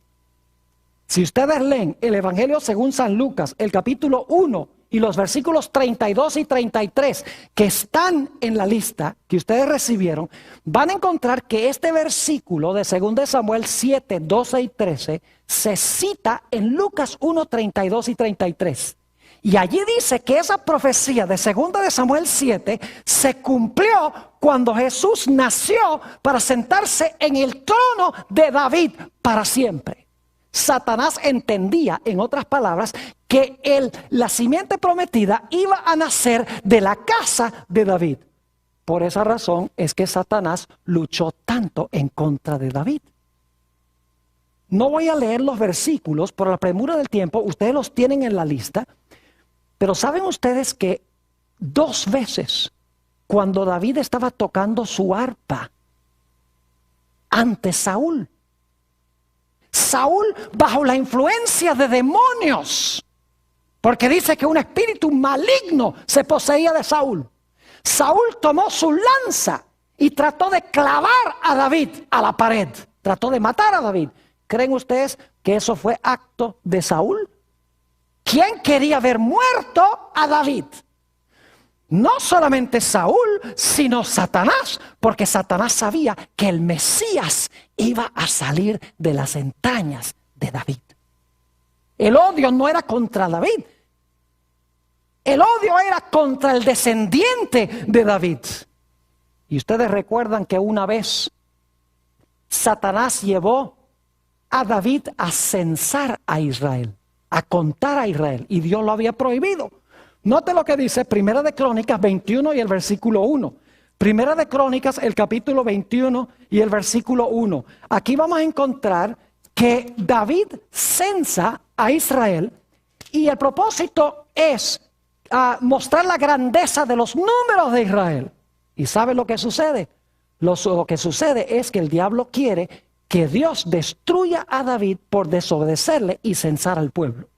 Si ustedes leen el Evangelio según San Lucas, el capítulo 1 y los versículos 32 y 33 que están en la lista que ustedes recibieron, van a encontrar que este versículo de 2 de Samuel 7, 12 y 13 se cita en Lucas 1, 32 y 33. Y allí dice que esa profecía de 2 de Samuel 7 se cumplió cuando Jesús nació para sentarse en el trono de David para siempre. Satanás entendía, en otras palabras, que la simiente prometida iba a nacer de la casa de David. Por esa razón es que Satanás luchó tanto en contra de David. No voy a leer los versículos por la premura del tiempo, ustedes los tienen en la lista, pero ¿saben ustedes que 2 veces cuando David estaba tocando su arpa ante Saúl, bajo la influencia de demonios, porque dice que un espíritu maligno se poseía de Saúl, Saúl tomó su lanza y trató de clavar a David a la pared, trató de matar a David? ¿Creen ustedes que eso fue acto de Saúl? ¿Quién quería ver muerto a David? No solamente Saúl, sino Satanás, porque Satanás sabía que el Mesías iba a salir de las entrañas de David. El odio no era contra David, el odio era contra el descendiente de David. Y ustedes recuerdan que una vez Satanás llevó a David a censar a Israel, a contar a Israel, y Dios lo había prohibido. Note lo que dice Primera de Crónicas 21 y el versículo 1. Primera de Crónicas, el capítulo 21 y el versículo 1. Aquí vamos a encontrar que David censa a Israel y el propósito es mostrar la grandeza de los números de Israel. ¿Y sabe lo que sucede? Lo que sucede es que el diablo quiere que Dios destruya a David por desobedecerle y censar al pueblo.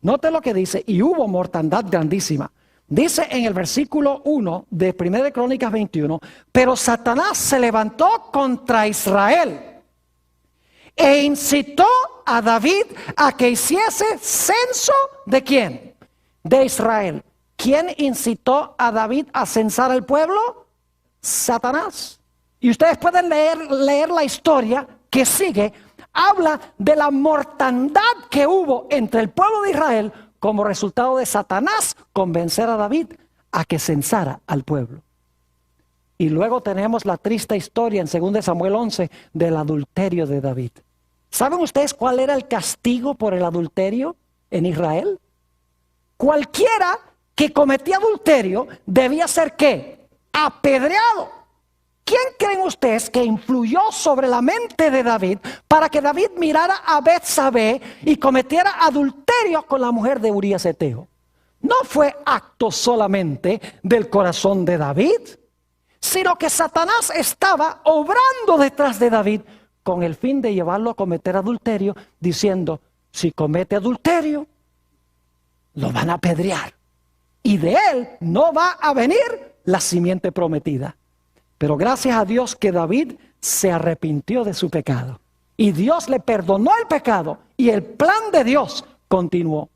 Note lo que dice: y hubo mortandad grandísima. Dice en el versículo 1 de 1 de Crónicas 21, pero Satanás se levantó contra Israel e incitó a David a que hiciese censo ¿de quién? De Israel. ¿Quién incitó a David a censar al pueblo? Satanás. Y ustedes pueden leer la historia que sigue. Habla de la mortandad que hubo entre el pueblo de Israel como resultado de Satanás convencer a David a que censara al pueblo. Y luego tenemos la triste historia en 2 de Samuel 11 del adulterio de David. ¿Saben ustedes cuál era el castigo por el adulterio en Israel? Cualquiera que cometía adulterio debía ser ¿qué? Apedreado. ¿Quién creen ustedes que influyó sobre la mente de David para que David mirara a Betsabé y cometiera adulterio con la mujer de Urías Eteo? No fue acto solamente del corazón de David, sino que Satanás estaba obrando detrás de David con el fin de llevarlo a cometer adulterio, diciendo: si comete adulterio, lo van a apedrear, y de él no va a venir la simiente prometida. Pero gracias a Dios que David se arrepintió de su pecado. Y Dios le perdonó el pecado. Y el plan de Dios continuó.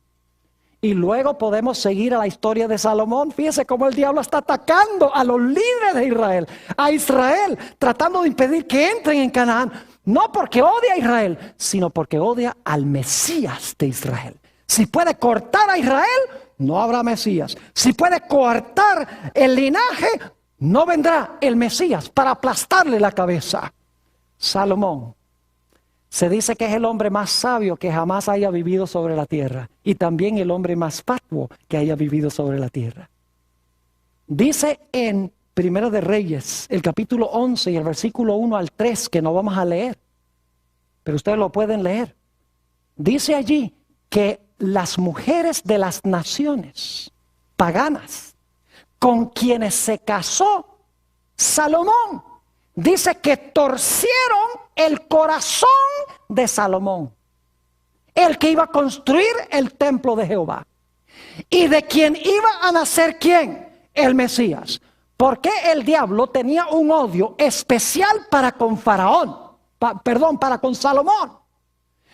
Y luego podemos seguir a la historia de Salomón. Fíjese cómo el diablo está atacando a los líderes de Israel. A Israel, tratando de impedir que entren en Canaán. No porque odia a Israel, sino porque odia al Mesías de Israel. Si puede cortar a Israel, no habrá Mesías. Si puede cortar el linaje, no vendrá el Mesías para aplastarle la cabeza. Salomón se dice que es el hombre más sabio que jamás haya vivido sobre la tierra y también el hombre más fatuo que haya vivido sobre la tierra. Dice en Primera de Reyes, el capítulo 11 y el versículo 1 al 3, que no vamos a leer, pero ustedes lo pueden leer. Dice allí que las mujeres de las naciones paganas con quienes se casó Salomón, dice que torcieron el corazón de Salomón, el que iba a construir el templo de Jehová. Y de quien iba a nacer, ¿quién? El Mesías. Porque el diablo tenía un odio especial para con Faraón, para con Salomón.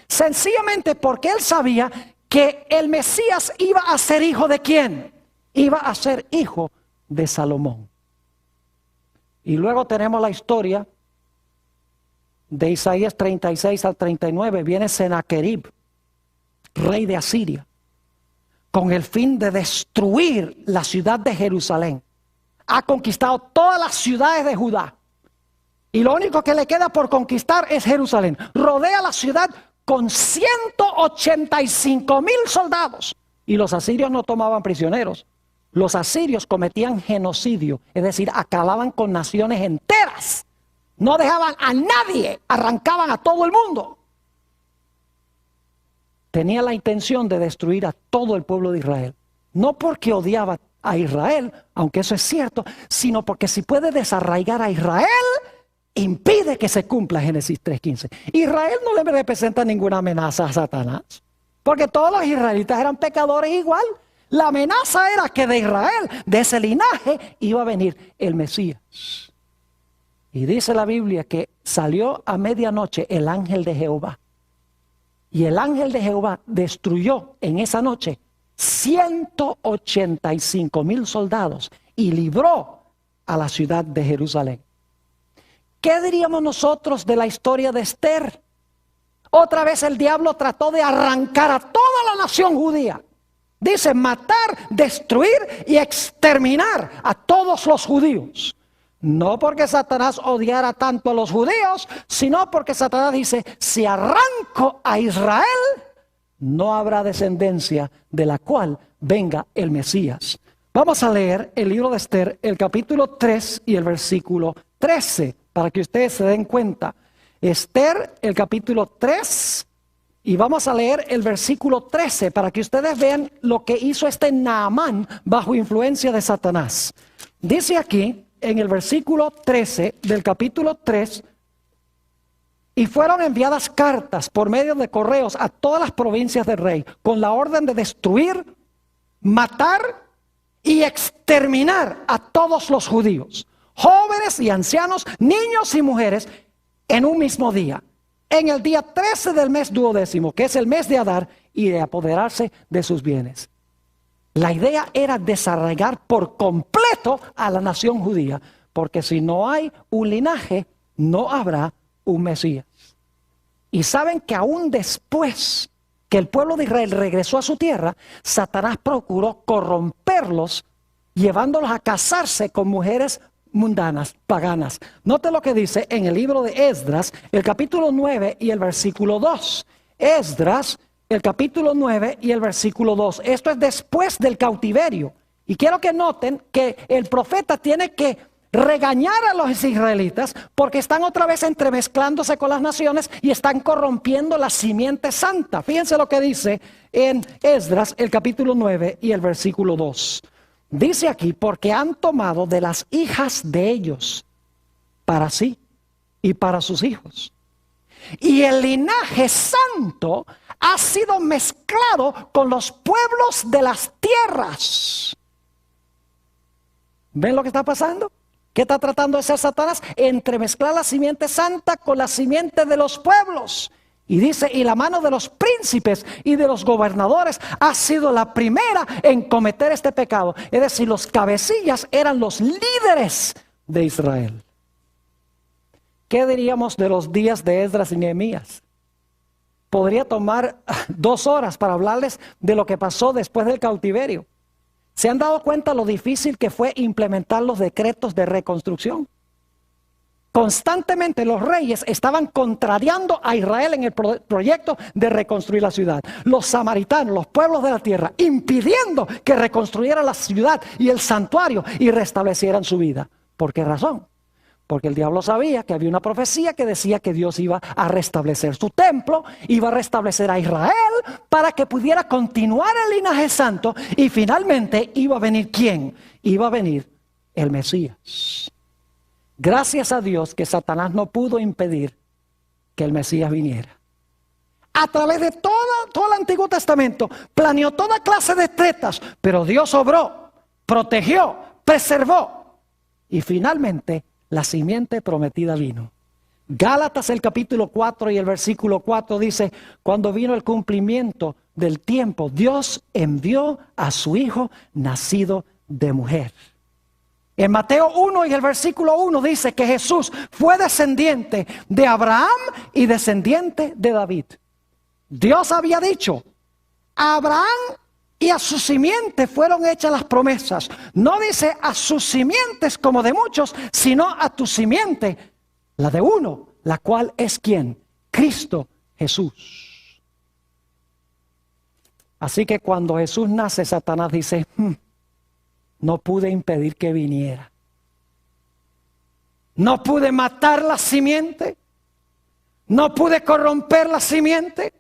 Sencillamente porque él sabía que el Mesías iba a ser hijo de ¿quién? Iba a ser hijo de Salomón. Y luego tenemos la historia de Isaías 36 al 39. Viene Sennacherib, rey de Asiria, con el fin de destruir la ciudad de Jerusalén. Ha conquistado todas las ciudades de Judá. Y lo único que le queda por conquistar es Jerusalén. Rodea la ciudad con 185,000 soldados. Y los asirios no tomaban prisioneros. Los asirios cometían genocidio, es decir, acababan con naciones enteras. No dejaban a nadie, arrancaban a todo el mundo. Tenía la intención de destruir a todo el pueblo de Israel. No porque odiaba a Israel, aunque eso es cierto, sino porque si puede desarraigar a Israel, impide que se cumpla Génesis 3:15. Israel no le representa ninguna amenaza a Satanás, porque todos los israelitas eran pecadores igual. La amenaza era que de Israel, de ese linaje, iba a venir el Mesías. Y dice la Biblia que salió a medianoche el ángel de Jehová. Y el ángel de Jehová destruyó en esa noche 185,000 soldados y libró a la ciudad de Jerusalén. ¿Qué diríamos nosotros de la historia de Esther? Otra vez el diablo trató de arrancar a toda la nación judía. Dice matar, destruir y exterminar a todos los judíos. No porque Satanás odiara tanto a los judíos, sino porque Satanás dice, si arranco a Israel, no habrá descendencia de la cual venga el Mesías. Vamos a leer el libro de Esther, el capítulo 3 y el versículo 13, para que ustedes se den cuenta. Esther, el capítulo 3, y vamos a leer el versículo 13, para que ustedes vean lo que hizo este Naamán bajo influencia de Satanás. Dice aquí, en el versículo 13 del capítulo 3, y fueron enviadas cartas por medio de correos a todas las provincias del rey, con la orden de destruir, matar y exterminar a todos los judíos, jóvenes y ancianos, niños y mujeres, en un mismo día, en el día 13 del mes 12º, que es el mes de Adar, y de apoderarse de sus bienes. La idea era desarraigar por completo a la nación judía, porque si no hay un linaje, no habrá un Mesías. Y saben que aún después que el pueblo de Israel regresó a su tierra, Satanás procuró corromperlos, llevándolos a casarse con mujeres mundanas, paganas. Note lo que dice en el libro de Esdras, el capítulo 9 y el versículo 2. Esdras, el capítulo 9 y el versículo 2. Esto es después del cautiverio. Y quiero que noten que el profeta tiene que regañar a los israelitas porque están otra vez entremezclándose con las naciones y están corrompiendo la simiente santa. Fíjense lo que dice en Esdras, el capítulo 9 y el versículo 2. Dice aquí, porque han tomado de las hijas de ellos para sí y para sus hijos. Y el linaje santo ha sido mezclado con los pueblos de las tierras. ¿Ven lo que está pasando? ¿Qué está tratando de hacer Satanás? Entremezclar la simiente santa con la simiente de los pueblos. Y dice, y la mano de los príncipes y de los gobernadores ha sido la primera en cometer este pecado. Es decir, los cabecillas eran los líderes de Israel. ¿Qué diríamos de los días de Esdras y Nehemías? podría tomar 2 horas para hablarles de lo que pasó después del cautiverio. ¿Se han dado cuenta lo difícil que fue implementar los decretos de reconstrucción? Constantemente los reyes estaban contrariando a Israel en el proyecto de reconstruir la ciudad. Los samaritanos, los pueblos de la tierra, impidiendo que reconstruyeran la ciudad y el santuario y restablecieran su vida. ¿Por qué razón? Porque el diablo sabía que había una profecía que decía que Dios iba a restablecer su templo, iba a restablecer a Israel para que pudiera continuar el linaje santo y finalmente iba a venir ¿quién? Iba a venir el Mesías. Gracias a Dios que Satanás no pudo impedir que el Mesías viniera. A través de todo el Antiguo Testamento planeó toda clase de tretas, pero Dios obró, protegió, preservó y finalmente la simiente prometida vino. Gálatas el capítulo 4 y el versículo 4 dice: cuando vino el cumplimiento del tiempo, Dios envió a su Hijo nacido de mujer. En Mateo 1 y el versículo 1 dice que Jesús fue descendiente de Abraham y descendiente de David. Dios había dicho: a Abraham y a su simiente fueron hechas las promesas. No dice a sus simientes como de muchos, sino a tu simiente, la de uno, la cual es ¿quién? Cristo Jesús. Así que cuando Jesús nace, Satanás dice: no pude impedir que viniera. No pude matar la simiente. No pude corromper la simiente.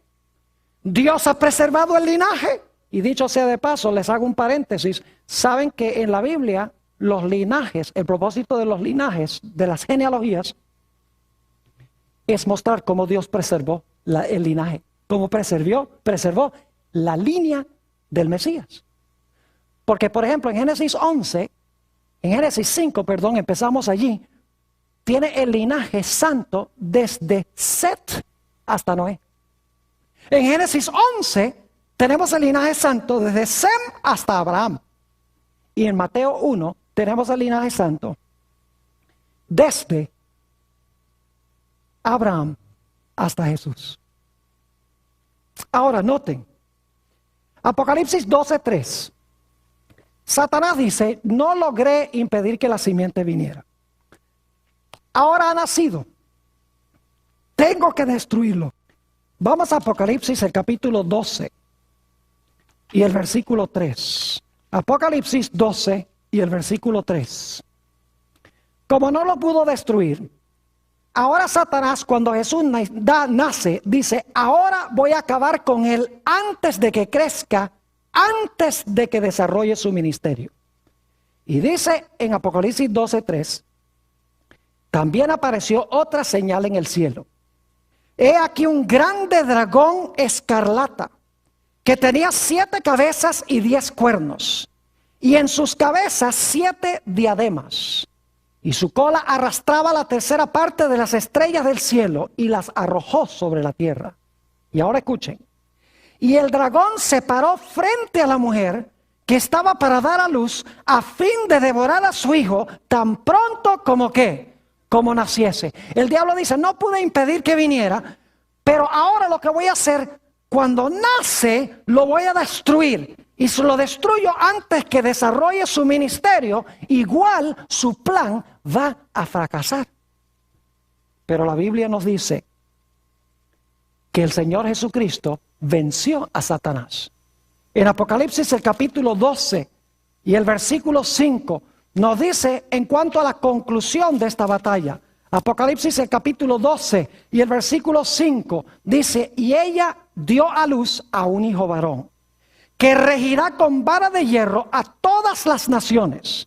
Dios ha preservado el linaje. Y dicho sea de paso, les hago un paréntesis. Saben que en la Biblia los linajes, el propósito de los linajes, de las genealogías, es mostrar cómo Dios preservó el linaje. Cómo preservó la línea del Mesías. Porque, por ejemplo, en Génesis 5, empezamos allí, tiene el linaje santo desde Set hasta Noé. En Génesis 11 tenemos el linaje santo desde Sem hasta Abraham. Y en Mateo 1 tenemos el linaje santo desde Abraham hasta Jesús. Ahora noten, Apocalipsis 12:3. Satanás dice: no logré impedir que la simiente viniera. Ahora ha nacido. Tengo que destruirlo. Vamos a Apocalipsis, el capítulo 12 y el versículo 3. Apocalipsis 12 y el versículo 3. Como no lo pudo destruir, ahora Satanás, cuando Jesús nace, dice: ahora voy a acabar con él antes de que crezca, antes de que desarrolle su ministerio. Y dice en Apocalipsis 12:3, también apareció otra señal en el cielo. He aquí un grande dragón escarlata, que tenía 7 cabezas y 10 cuernos, y en sus cabezas 7 diademas. Y su cola arrastraba la tercera parte de las estrellas del cielo y las arrojó sobre la tierra. Y ahora escuchen. Y el dragón se paró frente a la mujer que estaba para dar a luz, a fin de devorar a su hijo tan pronto como ¿qué? Como naciese. El diablo dice: no pude impedir que viniera, pero ahora lo que voy a hacer, cuando nace, lo voy a destruir. Y si lo destruyo antes que desarrolle su ministerio, igual su plan va a fracasar. Pero la Biblia nos dice que el Señor Jesucristo venció a Satanás. En Apocalipsis el capítulo 12 y el versículo 5 nos dice en cuanto a la conclusión de esta batalla. Apocalipsis el capítulo 12 y el versículo 5 dice: y ella dio a luz a un hijo varón, que regirá con vara de hierro a todas las naciones.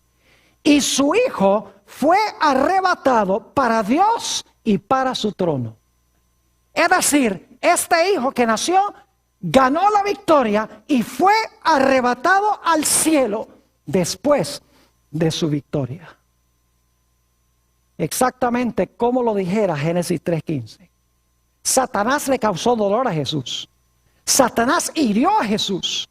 Y su hijo fue arrebatado para Dios y para su trono. Es decir, este hijo que nació ganó la victoria y fue arrebatado al cielo después de su victoria. Exactamente como lo dijera Génesis 3:15. Satanás le causó dolor a Jesús. Satanás hirió a Jesús.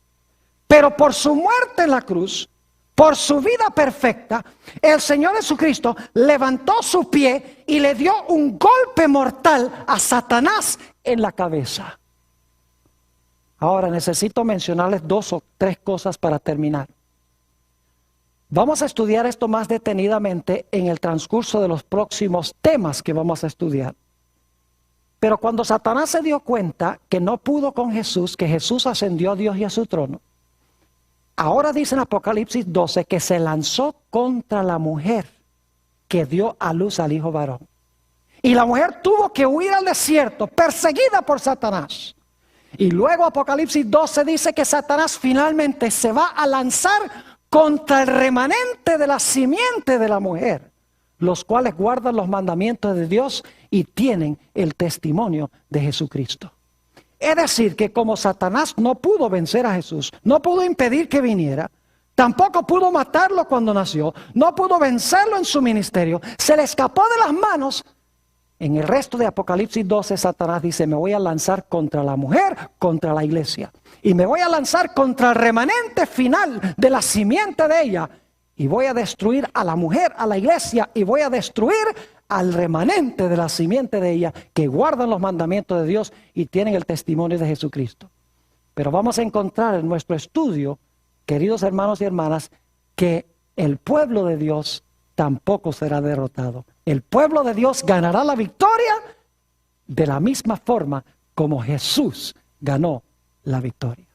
Pero por su muerte en la cruz, por su vida perfecta, el Señor Jesucristo levantó su pie y le dio un golpe mortal a Satanás en la cabeza. Ahora necesito mencionarles 2 o 3 cosas para terminar. Vamos a estudiar esto más detenidamente en el transcurso de los próximos temas que vamos a estudiar. Pero cuando Satanás se dio cuenta que no pudo con Jesús, que Jesús ascendió a Dios y a su trono, ahora dice en Apocalipsis 12 que se lanzó contra la mujer que dio a luz al hijo varón. Y la mujer tuvo que huir al desierto, perseguida por Satanás. Y luego Apocalipsis 12 dice que Satanás finalmente se va a lanzar contra el remanente de la simiente de la mujer, los cuales guardan los mandamientos de Dios y tienen el testimonio de Jesucristo. Es decir, que como Satanás no pudo vencer a Jesús, no pudo impedir que viniera, tampoco pudo matarlo cuando nació, no pudo vencerlo en su ministerio, se le escapó de las manos. En el resto de Apocalipsis 12, Satanás dice, me voy a lanzar contra la mujer, contra la iglesia. Y me voy a lanzar contra el remanente final de la simiente de ella. Y voy a destruir a la mujer, a la iglesia, y voy a destruir al remanente de la simiente de ella, que guardan los mandamientos de Dios y tienen el testimonio de Jesucristo. Pero vamos a encontrar en nuestro estudio, queridos hermanos y hermanas, que el pueblo de Dios tampoco será derrotado. El pueblo de Dios ganará la victoria de la misma forma como Jesús ganó la victoria.